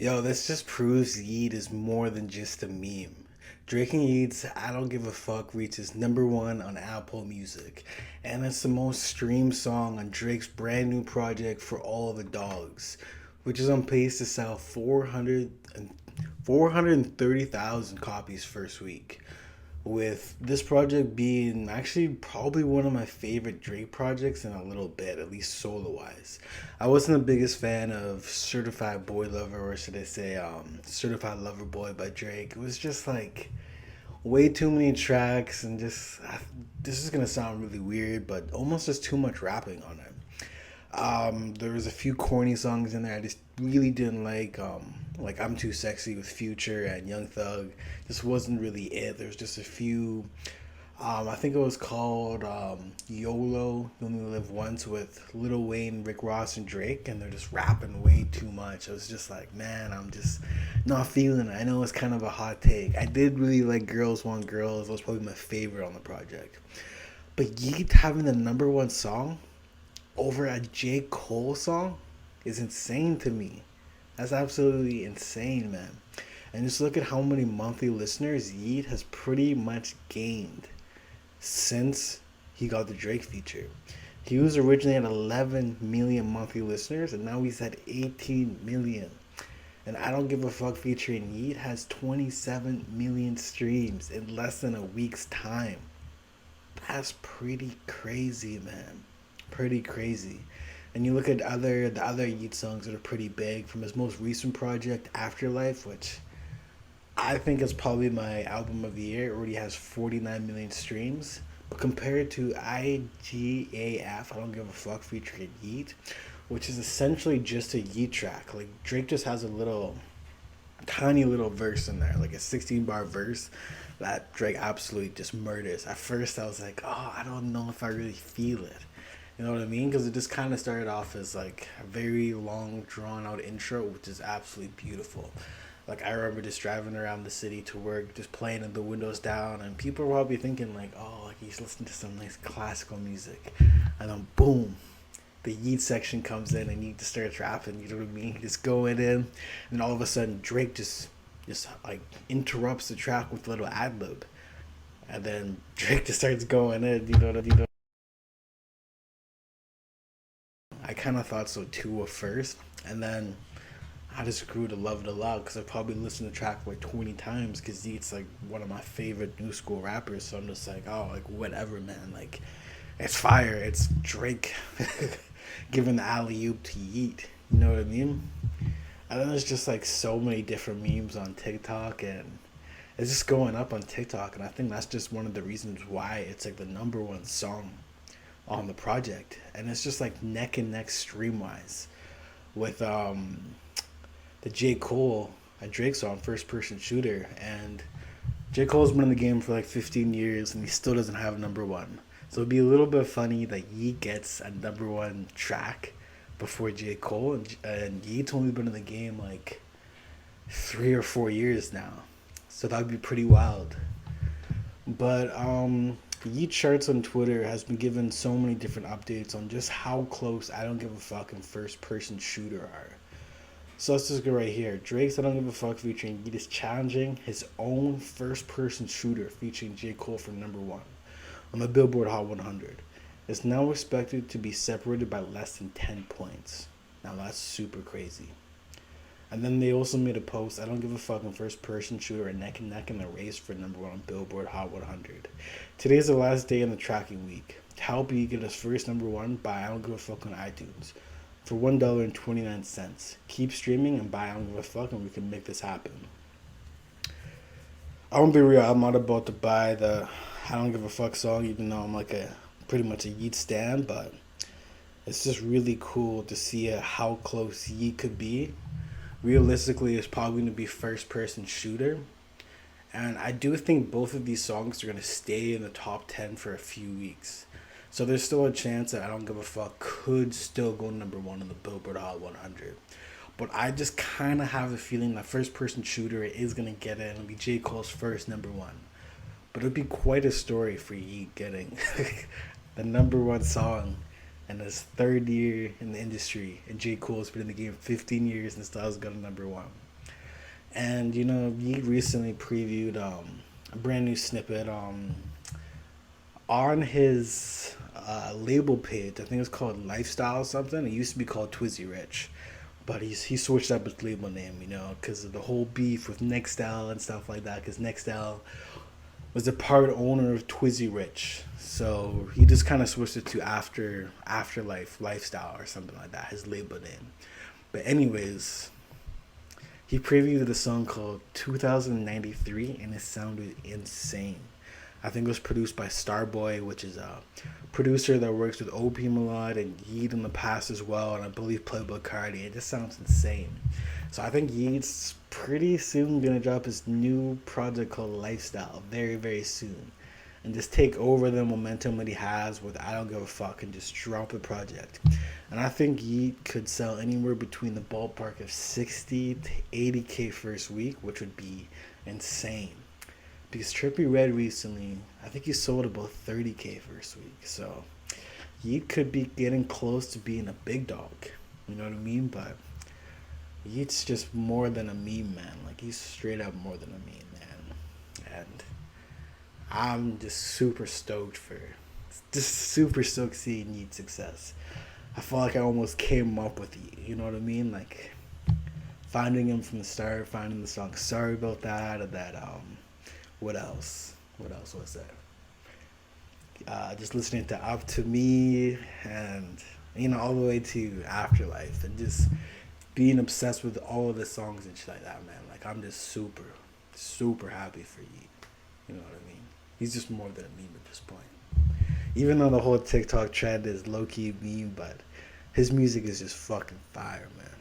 Yo, this just proves Yeat is more than just a meme. Drake and Yeat's I Don't Give a Fuck reaches number one on Apple Music, and it's the most streamed song on Drake's brand new project For All the Dogs, which is on pace to sell 430,000 copies first week, with this project being actually probably one of my favorite Drake projects in a little bit, at least solo wise. I wasn't the biggest fan of Certified Boy Lover, or should I say, Certified Lover Boy by Drake. It was just like way too many tracks, and this is gonna sound really weird, but almost just too much rapping on it. There was a few corny songs in there I just really didn't like I'm Too Sexy with Future and Young Thug. Just wasn't really it. There's just a few. I think it was called YOLO, You Only Live Once, with Lil Wayne, Rick Ross, and Drake, and they're just rapping way too much. I was just like, man, I'm just not feeling it. I know it's kind of a hot take. I did really like Girls Want Girls. That was probably my favorite on the project. But Yeet having the number one song over a J. Cole song is insane to me. That's absolutely insane, man. And just look at how many monthly listeners Yeet has pretty much gained since he got the Drake feature. He was originally at 11 million monthly listeners, and now he's at 18 million. And I Don't Give a Fuck featuring Yeet has 27 million streams in less than a week's time. That's pretty crazy, man. Pretty crazy. And you look at the other Yeat songs that are pretty big from his most recent project, Afterlife, which I think is probably my album of the year. It already has 49 million streams. But compared to IGAF, I Don't Give a Fuck featuring Yeat, which is essentially just a Yeat track. Like Drake just has a little tiny little verse in there, like a 16 bar verse that Drake absolutely just murders. At first, I was like, oh, I don't know if I really feel it. You know what I mean? Because it just kind of started off as like a very long, drawn out intro, which is absolutely beautiful. Like I remember just driving around the city to work, just playing with the windows down, and people were probably thinking like, "Oh, like he's listening to some nice classical music," and then boom, the Yeet section comes in and Yeet just starts rapping. You know what I mean? Just going in, and all of a sudden Drake just like interrupts the track with a little ad lib, and then Drake just starts going in. I kind of thought so too at first, and then I just grew to love it a lot because I probably listened to the track like 20 times because Yeat's like one of my favorite new school rappers. So I'm just like, oh, like whatever, man. Like it's fire. It's Drake giving the alley oop to Yeat. You know what I mean? And then there's just like so many different memes on TikTok, and it's just going up on TikTok. And I think that's just one of the reasons why it's like the number one song on the project. And it's just like neck and neck stream wise with the J. Cole and Drake song, First Person Shooter. And J. Cole's been in the game for like 15 years and he still doesn't have number one. So it'd be a little bit funny that Yeat gets a number one track before J. Cole. And Yeat's only been in the game like 3 or 4 years now. So that would be pretty wild. But Yeat Charts on Twitter has been given so many different updates on just how close I Don't Give a Fuck and First Person Shooter are. So let's just go right here. Drake's I Don't Give a Fuck featuring Yeat is challenging his own first person shooter featuring J. Cole for number one on the Billboard Hot 100. It's now expected to be separated by less than 10 points. Now that's super crazy. And then they also made a post, I Don't Give a Fuck and First Person Shooter are neck and neck in the race for number one on Billboard Hot 100. Today's the last day in the tracking week. To help you get us first number one, buy I Don't Give a Fuck on iTunes for $1.29. Keep streaming and buy I Don't Give a Fuck and we can make this happen. I won't be real, I'm not about to buy the I Don't Give a Fuck song, even though I'm like a pretty much a Yeat stan, but it's just really cool to see how close Yeat could be. Realistically, it's probably going to be first person shooter. And I do think both of these songs are going to stay in the top 10 for a few weeks. So there's still a chance that I Don't Give a Fuck could still go number one on the Billboard Hot 100. But I just kind of have a feeling that First Person Shooter is going to get it. It'll be J. Cole's first number one. But it would be quite a story for Yeat getting the number one song in his third year in the industry. And J. Cole's been in the game 15 years and still has got a number one. And you know, Yeat recently previewed a brand new snippet on his label page. I think it's called Lifestyle or something. It used to be called Twizzy Rich, but he switched up his label name, you know, because of the whole beef with Nextel and stuff like that. Because Nextel was a part owner of Twizzy Rich, so he just kind of switched it to Afterlife Lifestyle or something like that. His label name. But anyways, he previewed a song called 2093, and it sounded insane. I think it was produced by Starboy, which is a producer that works with OPM a lot and Yeat in the past as well, and I believe Playboy Cardi. It just sounds insane. So I think Yeat's pretty soon gonna drop his new project called Lifestyle very, very soon. And just take over the momentum that he has with I Don't Give a Fuck and just drop the project. And I think Yeat could sell anywhere between the ballpark of 60 to 80K first week, which would be insane. Because Trippie Red recently, I think he sold about 30K first week. So Yeat could be getting close to being a big dog. You know what I mean? But Yeat's just more than a meme, man. Like, he's straight up more than a meme, man. And I'm just super stoked seeing Yeat's success. I feel like I almost came up with Yeat. You know what I mean? Like, finding him from the start, finding the song "Sorry About That," and that what else? What else was there? Just listening to "Up to Me" and you know all the way to "Afterlife" and just being obsessed with all of the songs and shit like that, man. Like I'm just super happy for Yeat. You know what I mean? He's just more than a meme at this point. Even though the whole TikTok trend is low key meme, but his music is just fucking fire, man.